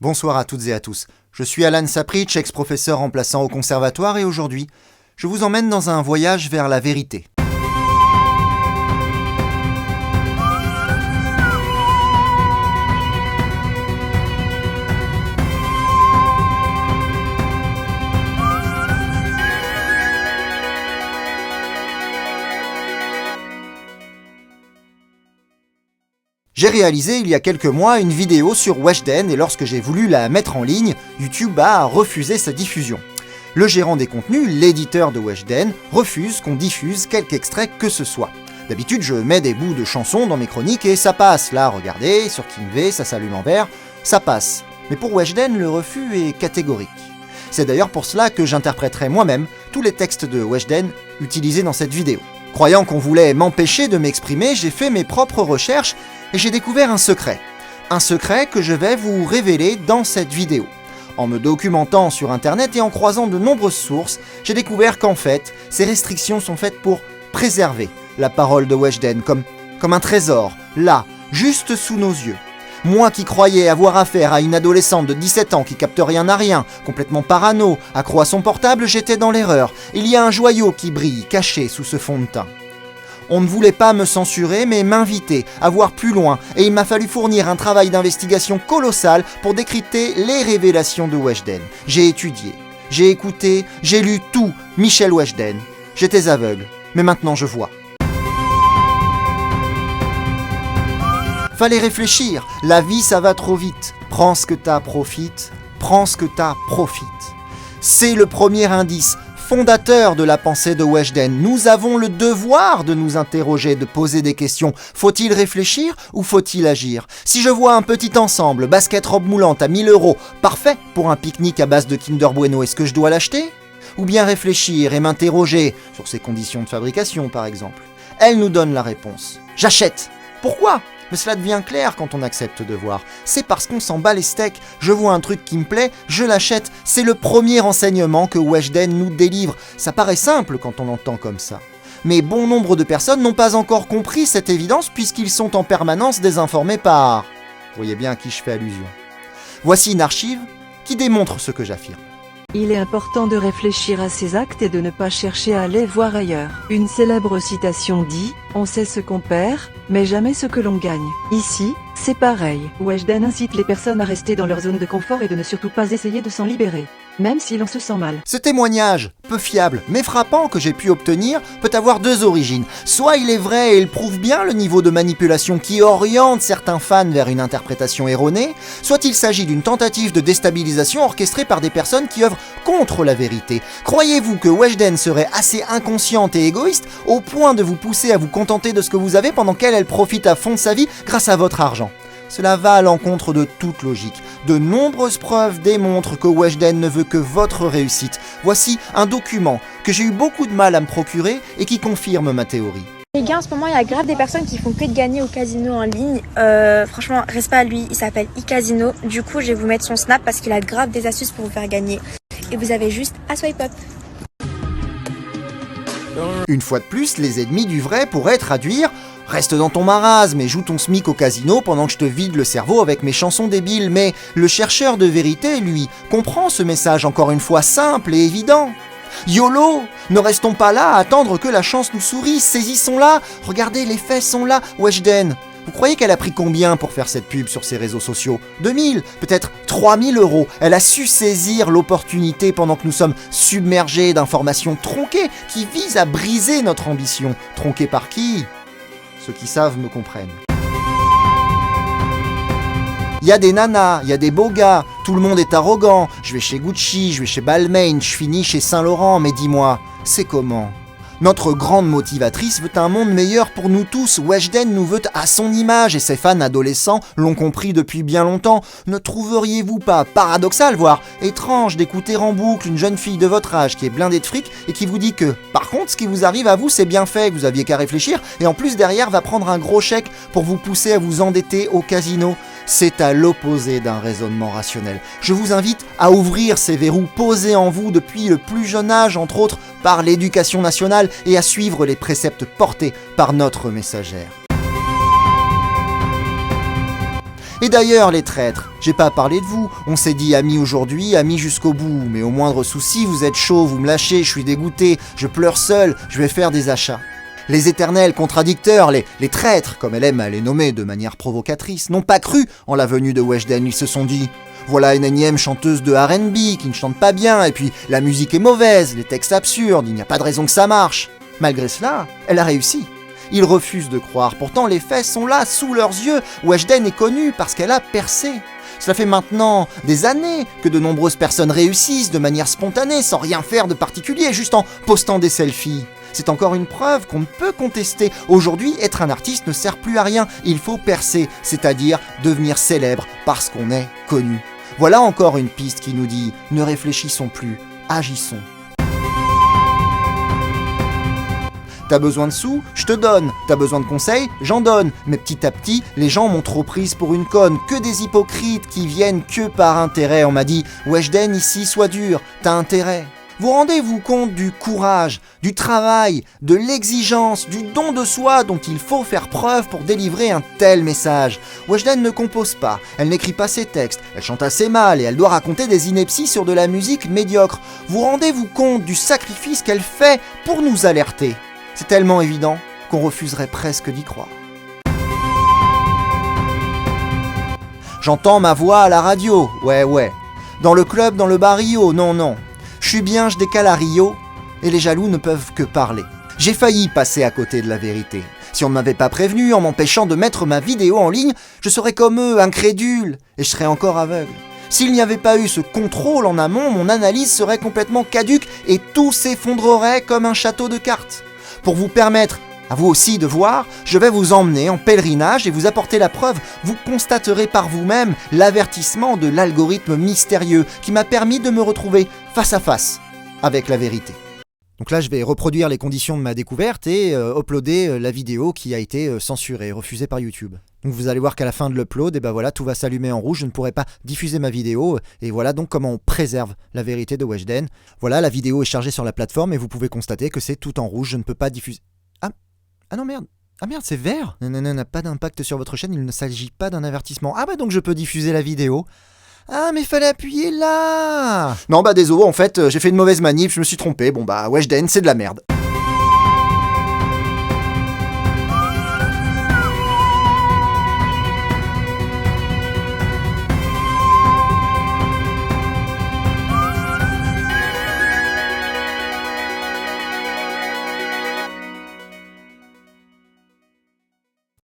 Bonsoir à toutes et à tous. Je suis Alan Sapritch, ex-professeur remplaçant au conservatoire et aujourd'hui, je vous emmène dans un voyage vers la vérité. J'ai réalisé il y a quelques mois une vidéo sur Weshden et lorsque j'ai voulu la mettre en ligne, YouTube a refusé sa diffusion. Le gérant des contenus, l'éditeur de Weshden, refuse qu'on diffuse quelque extrait que ce soit. D'habitude, je mets des bouts de chansons dans mes chroniques et ça passe. Là, regardez, sur KingV, ça s'allume en vert, ça passe. Mais pour Weshden, le refus est catégorique. C'est d'ailleurs pour cela que j'interpréterai moi-même tous les textes de Weshden utilisés dans cette vidéo. Croyant qu'on voulait m'empêcher de m'exprimer, j'ai fait mes propres recherches et j'ai découvert un secret. Un secret que je vais vous révéler dans cette vidéo. En me documentant sur internet et en croisant de nombreuses sources, j'ai découvert qu'en fait, ces restrictions sont faites pour préserver la parole de Weshden comme un trésor, là, juste sous nos yeux. Moi qui croyais avoir affaire à une adolescente de 17 ans qui capte rien à rien, complètement parano, accro à son portable, j'étais dans l'erreur. Il y a un joyau qui brille, caché sous ce fond de teint. On ne voulait pas me censurer, mais m'inviter à voir plus loin, et il m'a fallu fournir un travail d'investigation colossal pour décrypter les révélations de Weshden. J'ai étudié, j'ai écouté, j'ai lu tout, Michel Weshden. J'étais aveugle, mais maintenant je vois. Fallait réfléchir, la vie ça va trop vite. Prends ce que t'as, profite, prends ce que t'as, profite. C'est le premier indice fondateur de la pensée de Weshden. Nous avons le devoir de nous interroger, de poser des questions. Faut-il réfléchir ou faut-il agir? Si je vois un petit ensemble, basket robe moulante à 1000 €, parfait pour un pique-nique à base de Kinder Bueno, est-ce que je dois l'acheter? Ou bien réfléchir et m'interroger sur ses conditions de fabrication par exemple? Elle nous donne la réponse. J'achète. Pourquoi? Mais cela devient clair quand on accepte de voir. C'est parce qu'on s'en bat les steaks. Je vois un truc qui me plaît, je l'achète. C'est le premier renseignement que Weshden nous délivre. Ça paraît simple quand on l'entend comme ça. Mais bon nombre de personnes n'ont pas encore compris cette évidence puisqu'ils sont en permanence désinformés par... Vous voyez bien à qui je fais allusion. Voici une archive qui démontre ce que j'affirme. Il est important de réfléchir à ses actes et de ne pas chercher à aller voir ailleurs. Une célèbre citation dit « On sait ce qu'on perd, mais jamais ce que l'on gagne ». Ici, c'est pareil. Weshden incite les personnes à rester dans leur zone de confort et de ne surtout pas essayer de s'en libérer, même si l'on se sent mal. Ce témoignage, peu fiable mais frappant que j'ai pu obtenir, peut avoir deux origines. Soit il est vrai et il prouve bien le niveau de manipulation qui oriente certains fans vers une interprétation erronée, soit il s'agit d'une tentative de déstabilisation orchestrée par des personnes qui œuvrent contre la vérité. Croyez-vous que Weshden serait assez inconsciente et égoïste au point de vous pousser à vous contenter de ce que vous avez pendant qu'elle profite à fond de sa vie grâce à votre argent? Cela va à l'encontre de toute logique. De nombreuses preuves démontrent que Weshden ne veut que votre réussite. Voici un document que j'ai eu beaucoup de mal à me procurer et qui confirme ma théorie. Les gars, en ce moment, il y a grave des personnes qui font que de gagner au casino en ligne. Franchement, reste pas à lui, il s'appelle iCasino. Du coup, je vais vous mettre son snap parce qu'il a grave des astuces pour vous faire gagner. Et vous avez juste à swipe up. Une fois de plus, les ennemis du vrai pourraient traduire « Reste dans ton marasme et joue ton SMIC au casino pendant que je te vide le cerveau avec mes chansons débiles ». Mais le chercheur de vérité, lui, comprend ce message encore une fois simple et évident. YOLO! Ne restons pas là à attendre que la chance nous sourie, saisissons-la! Regardez, les faits sont là, Weshden! Vous croyez qu'elle a pris combien pour faire cette pub sur ses réseaux sociaux? 2000, peut-être 3000 €. Elle a su saisir l'opportunité pendant que nous sommes submergés d'informations tronquées qui visent à briser notre ambition. Tronquées par qui? Ceux qui savent me comprennent. Il y a des nanas, il y a des beaux gars, tout le monde est arrogant. Je vais chez Gucci, je vais chez Balmain, je finis chez Saint-Laurent, mais dis-moi, c'est comment? Notre grande motivatrice veut un monde meilleur pour nous tous. Weshden nous veut à son image et ses fans adolescents l'ont compris depuis bien longtemps. Ne trouveriez-vous pas paradoxal, voire étrange d'écouter en boucle une jeune fille de votre âge qui est blindée de fric et qui vous dit que, par contre, ce qui vous arrive à vous, c'est bien fait, que vous aviez qu'à réfléchir et en plus derrière va prendre un gros chèque pour vous pousser à vous endetter au casino? C'est à l'opposé d'un raisonnement rationnel. Je vous invite à ouvrir ces verrous posés en vous depuis le plus jeune âge, entre autres par l'éducation nationale, et à suivre les préceptes portés par notre messagère. Et d'ailleurs, les traîtres, j'ai pas parlé de vous. On s'est dit amis aujourd'hui, amis jusqu'au bout. Mais au moindre souci, vous êtes chaud, vous me lâchez, je suis dégoûté, je pleure seul, je vais faire des achats. Les éternels contradicteurs, les traîtres, comme elle aime à les nommer de manière provocatrice, n'ont pas cru en la venue de Weshden. Ils se sont dit « Voilà une énième chanteuse de R&B qui ne chante pas bien, et puis la musique est mauvaise, les textes absurdes, il n'y a pas de raison que ça marche. » Malgré cela, elle a réussi. Ils refusent de croire, pourtant les faits sont là, sous leurs yeux. Weshden est connue parce qu'elle a percé. Cela fait maintenant des années que de nombreuses personnes réussissent de manière spontanée, sans rien faire de particulier, juste en postant des selfies. C'est encore une preuve qu'on ne peut contester. Aujourd'hui, être un artiste ne sert plus à rien. Il faut percer, c'est-à-dire devenir célèbre parce qu'on est connu. Voilà encore une piste qui nous dit « Ne réfléchissons plus, agissons ». T'as besoin de sous? Je te donne. T'as besoin de conseils? J'en donne. Mais petit à petit, les gens m'ont trop prise pour une conne. Que des hypocrites qui viennent que par intérêt. On m'a dit « Weshden, ici, sois dur. T'as intérêt. » Vous rendez-vous compte du courage, du travail, de l'exigence, du don de soi dont il faut faire preuve pour délivrer un tel message? Weshden ne compose pas, elle n'écrit pas ses textes, elle chante assez mal et elle doit raconter des inepties sur de la musique médiocre. Vous rendez-vous compte du sacrifice qu'elle fait pour nous alerter? C'est tellement évident qu'on refuserait presque d'y croire. J'entends ma voix à la radio, ouais. Dans le club, dans le barrio, non. Je suis bien, je décale à Rio, et les jaloux ne peuvent que parler. J'ai failli passer à côté de la vérité. Si on ne m'avait pas prévenu en m'empêchant de mettre ma vidéo en ligne, je serais comme eux, incrédule, et je serais encore aveugle. S'il n'y avait pas eu ce contrôle en amont, mon analyse serait complètement caduque et tout s'effondrerait comme un château de cartes. Pour vous permettre à vous aussi de voir, je vais vous emmener en pèlerinage et vous apporter la preuve. Vous constaterez par vous-même l'avertissement de l'algorithme mystérieux qui m'a permis de me retrouver face à face avec la vérité. Donc là, je vais reproduire les conditions de ma découverte et uploader la vidéo qui a été censurée, refusée par YouTube. Donc vous allez voir qu'à la fin de l'upload, et ben voilà, tout va s'allumer en rouge, je ne pourrai pas diffuser ma vidéo. Et voilà donc comment on préserve la vérité de Weshden. Voilà, la vidéo est chargée sur la plateforme et vous pouvez constater que c'est tout en rouge, je ne peux pas diffuser... Ah non, merde. Ah merde, c'est vert. Non, n'a pas d'impact sur votre chaîne, il ne s'agit pas d'un avertissement. Ah bah donc je peux diffuser la vidéo. Ah mais fallait appuyer là. Non bah désolé, en fait, j'ai fait une mauvaise manip, je me suis trompé. Bon bah Weshden, c'est de la merde.